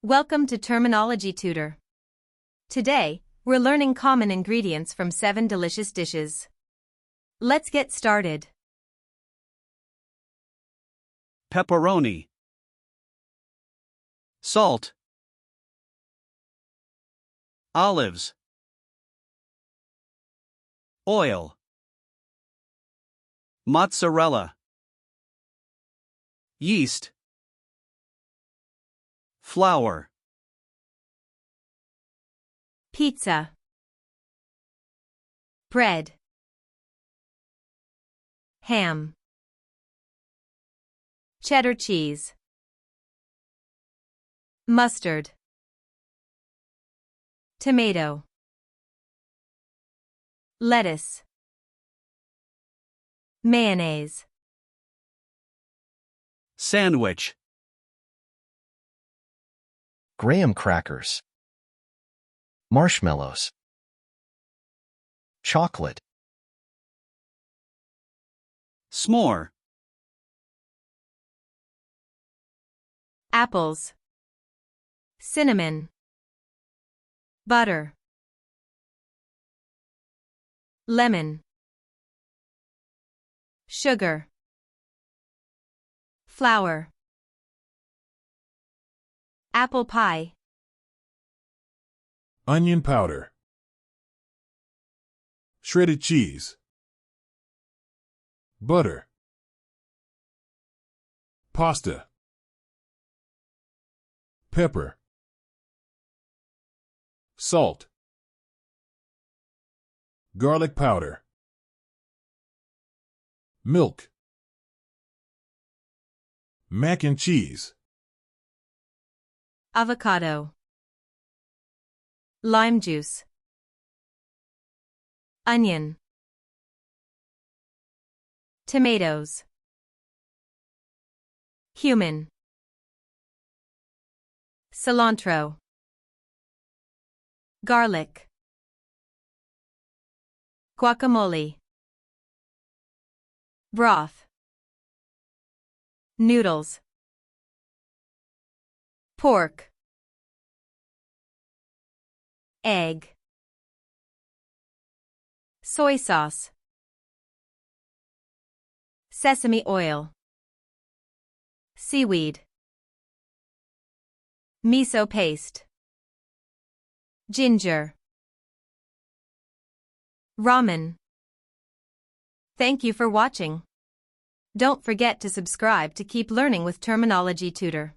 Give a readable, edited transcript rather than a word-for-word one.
Welcome to Terminology Tutor. Today, we're learning common ingredients from 7 delicious dishes. Let's get started. Pepperoni, salt, olives, oil, mozzarella, yeast, flour, Pizza, bread, ham, cheddar cheese, mustard, tomato, lettuce, mayonnaise, sandwich, graham crackers, marshmallows, chocolate, s'more, apples, cinnamon, butter, lemon, sugar, flour, apple pie, onion powder, shredded cheese, butter, pasta, pepper, salt, garlic powder, milk, mac and cheese, avocado, lime juice, onion, tomatoes, cumin, cilantro, garlic, guacamole, broth, noodles, pork, egg, soy sauce, sesame oil, seaweed, miso paste, ginger, ramen. Thank you for watching. Don't forget to subscribe to keep learning with Terminology Tutor.